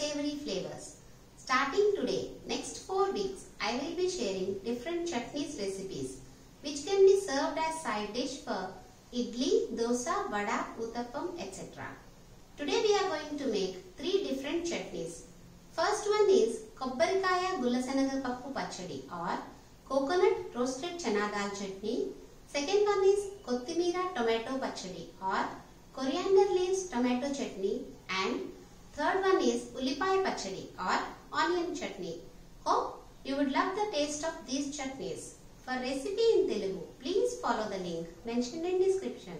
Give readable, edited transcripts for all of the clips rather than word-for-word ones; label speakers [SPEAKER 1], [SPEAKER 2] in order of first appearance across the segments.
[SPEAKER 1] savory flavors. Starting today, next 4 weeks, I will be sharing different chutneys recipes which can be served as side dish for idli, dosa, vada, uttappam, etc. Today we are going to make 3 different chutneys. First one is Kobbarikaya Gulasenaga Pappu Pachadi or coconut roasted chana dal chutney. Second one is Kottimira Tomato Pachadi or coriander leaves tomato chutney, and third one is Ullipai Pachadi or onion chutney. Hope you would love the taste of these chutneys. For recipe in Telugu, please follow the link mentioned in description.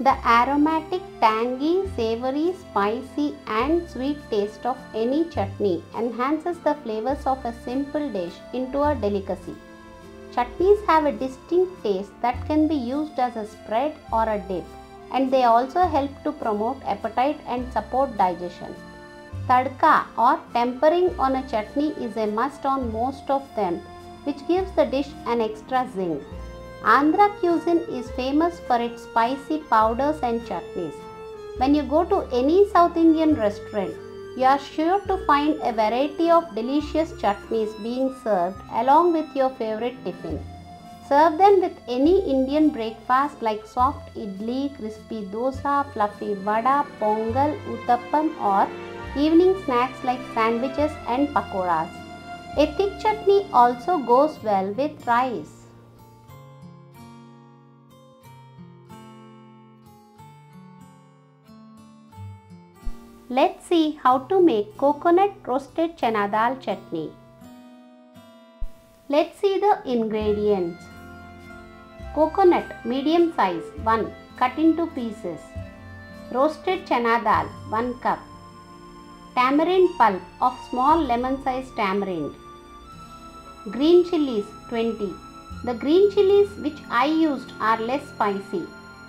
[SPEAKER 1] The aromatic, tangy, savory, spicy and sweet taste of any chutney enhances the flavors of a simple dish into a delicacy. Chutneys have a distinct taste that can be used as a spread or a dip, and they also help to promote appetite and support digestion. Tadka or tempering on a chutney is a must on most of them, which gives the dish an extra zing. Andhra cuisine is famous for its spicy powders and chutneys. When you go to any South Indian restaurant, you are sure to find a variety of delicious chutneys being served along with your favorite tiffin. Serve them with any Indian breakfast like soft idli, crispy dosa, fluffy vada, pongal, uttappam, or evening snacks like sandwiches and pakoras. A thick chutney also goes well with rice. Let's see how to make coconut roasted chana dal chutney. Let's see the ingredients. Coconut medium size 1 cut into pieces. Roasted chana dal 1 cup. Tamarind pulp of small lemon sized tamarind. Green chilies 20. The green chilies which I used are less spicy.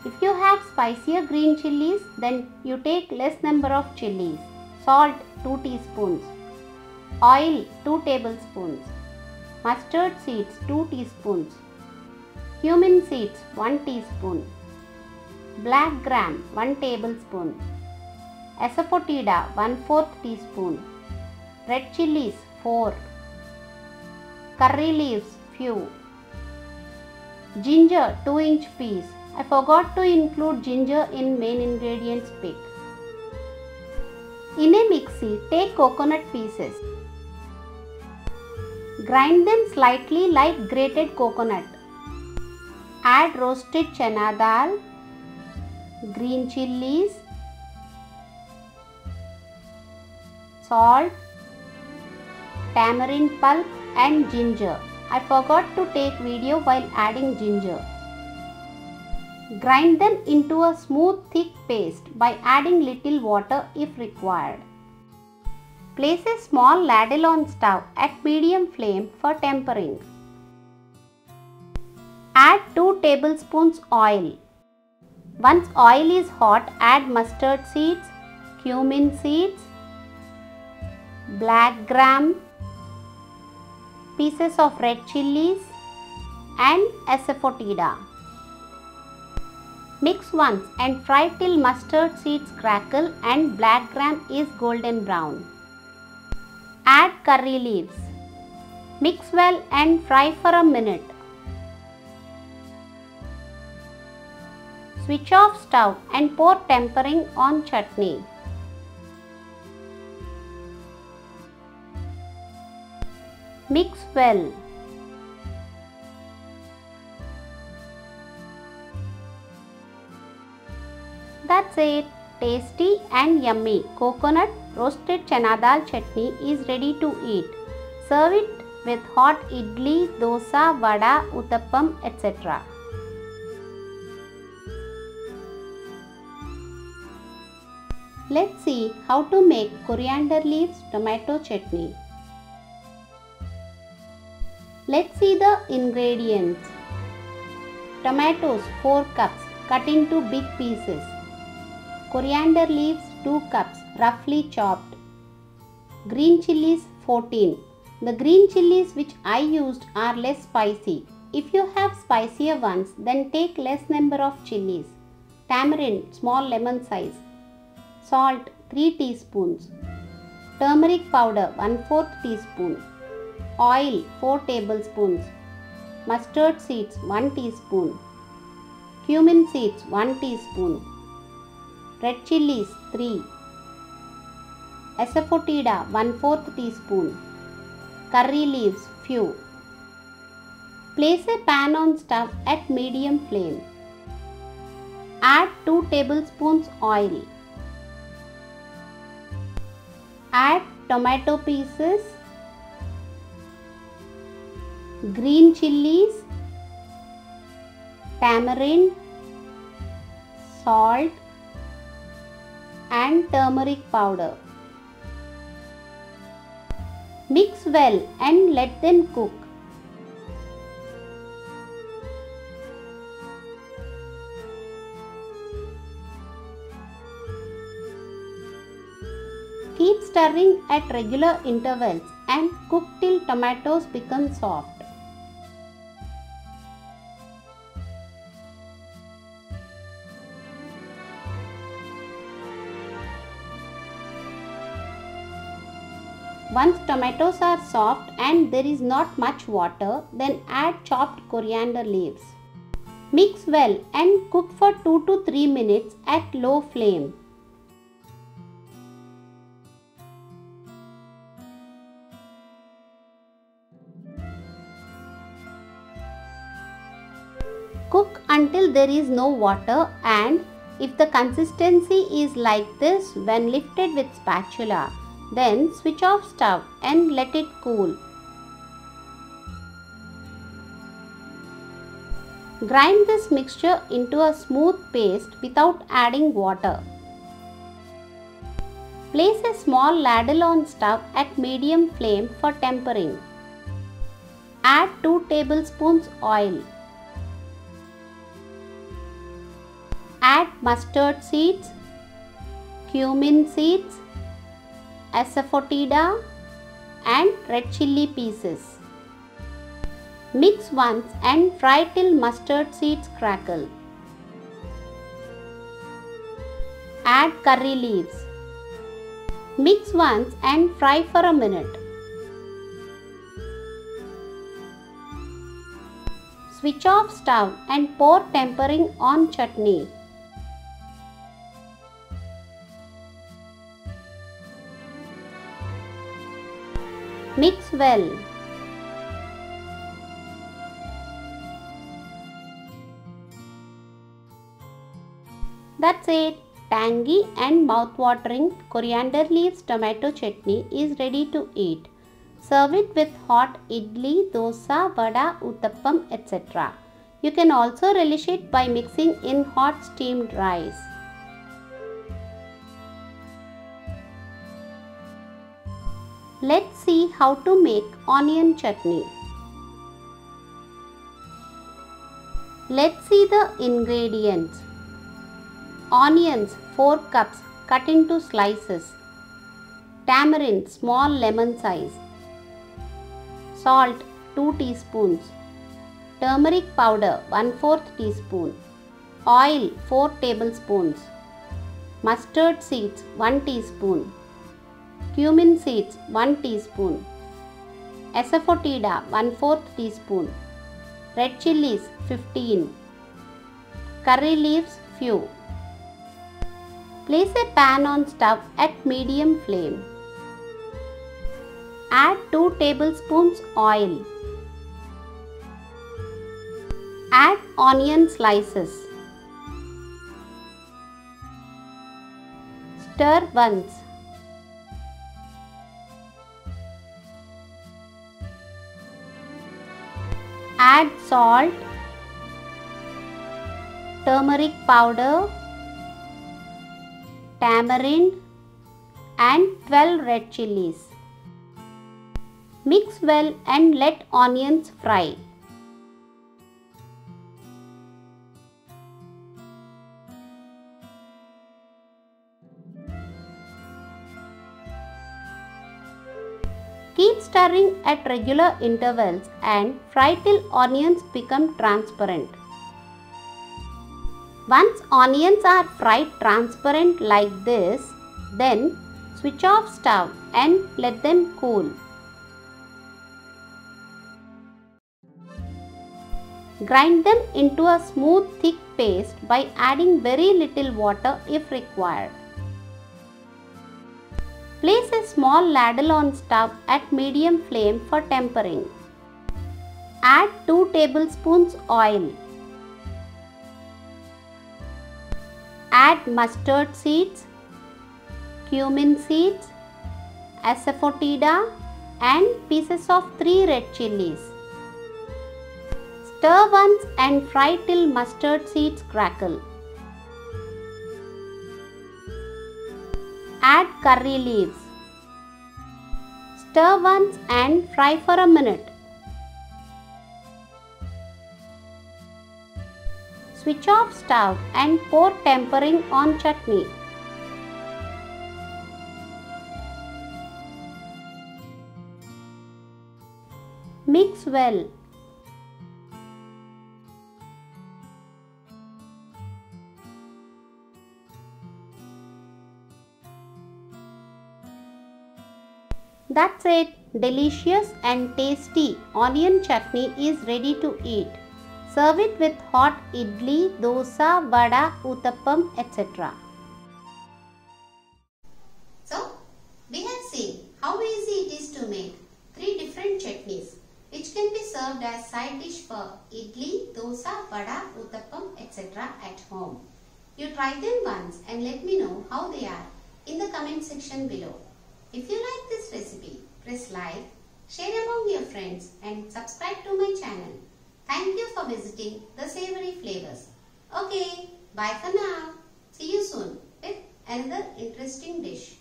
[SPEAKER 1] If you have spicier green chilies, then you take less number of chilies. Salt 2 teaspoons. Oil 2 tablespoons. Mustard seeds 2 teaspoons. Cumin seeds 1 teaspoon. Black gram 1 tablespoon. Asafoetida 1/4 teaspoon. Red chilies 4. Curry leaves few. Ginger 2-inch piece. I forgot to include ginger in main ingredients pick. In a mixie, take coconut pieces. Grind them slightly like grated coconut. Add roasted chana dal, green chilies, salt, tamarind pulp and ginger. I forgot to take video while adding ginger. Grind them into a smooth thick paste by adding little water if required. Place a small ladle on stove at medium flame for tempering. Add 2 tablespoons oil. Once oil is hot, add mustard seeds, cumin seeds, black gram, pieces of red chilies and asafoetida. Mix once and fry till mustard seeds crackle and black gram is golden brown. Add curry leaves. Mix well and fry for a minute. Switch off stove and pour tempering on chutney. Mix well. That's it. Tasty and yummy coconut roasted chana dal chutney is ready to eat. Serve it with hot idli, dosa, vada, uttappam, etc. Let's see how to make coriander leaves tomato chutney. Let's see the ingredients. Tomatoes 4 cups cut into big pieces. Coriander leaves 2 cups roughly chopped. Green chilies 14. The green chilies which I used are less spicy. If you have spicier ones, then take less number of chilies. Tamarind small lemon size. Salt 3 teaspoons. Turmeric powder 1/4 teaspoon. Oil 4 tablespoons. Mustard seeds 1 teaspoon. Cumin seeds 1 teaspoon. Red chillies 3. Asafoetida 1/4 teaspoon. Curry leaves few. Place a pan on stove at medium flame. Add 2 tablespoons oil. Add tomato pieces, green chillies, tamarind, salt and turmeric powder. Mix well and let them cook. Keep stirring at regular intervals and cook till tomatoes become soft. Once tomatoes are soft and there is not much water, then add chopped coriander leaves. Mix well and cook for 2 to 3 minutes at low flame. Cook until there is no water, and if the consistency is like this when lifted with spatula, then switch off stove and let it cool. Grind this mixture into a smooth paste without adding water. Place a small ladle on stove at medium flame for tempering. Add 2 tablespoons oil. Add mustard seeds, cumin seeds, asafoetida and red chilli pieces. Mix once and fry till mustard seeds crackle. Add curry leaves. Mix once and fry for a minute. Switch off stove and pour tempering on chutney. Mix well. That's it. Tangy and mouth-watering coriander leaves tomato chutney is ready to eat. Serve it with hot idli, dosa, vada, uttappam, etc. You can also relish it by mixing in hot steamed rice. Let's see how to make onion chutney. Let's see the ingredients. Onions 4 cups cut into slices. Tamarind small lemon size. Salt 2 teaspoons. Turmeric powder 1/4 teaspoon. Oil 4 tablespoons. Mustard seeds 1 teaspoon. Cumin seeds 1 teaspoon. Asafoetida 1/4 teaspoon. Red chillies 15. Curry leaves few. Place a pan on stove at medium flame. Add 2 tablespoons oil. Add onion slices. Stir once. Add salt, turmeric powder, tamarind and 12 red chillies. Mix well and let onions fry. Keep stirring at regular intervals and fry till onions become transparent. Once onions are fried transparent like this, Then switch off stove and let them cool. Grind them into a smooth thick paste by adding very little water if required. Place a small ladle on stove at medium flame for tempering. Add 2 tablespoons oil. Add mustard seeds, cumin seeds, asafoetida and pieces of 3 red chilies. Stir once and fry till mustard seeds crackle. Add curry leaves. Stir once and fry for a minute. Switch off stove and pour tempering on chutney. Mix well. That's it. Delicious and tasty onion chutney is ready to eat. Serve it with hot idli, dosa, vada, uttappam, etc. So, we have seen how easy it is to make 3 different chutneys which can be served as side dish for idli, dosa, vada, uttappam, etc. at home. You try them once and let me know how they are in the comment section below. If you like this recipe, press like, share among your friends and subscribe to my channel. Thank you for visiting the Savory Flavors. Okay, bye for now. See you soon with another interesting dish.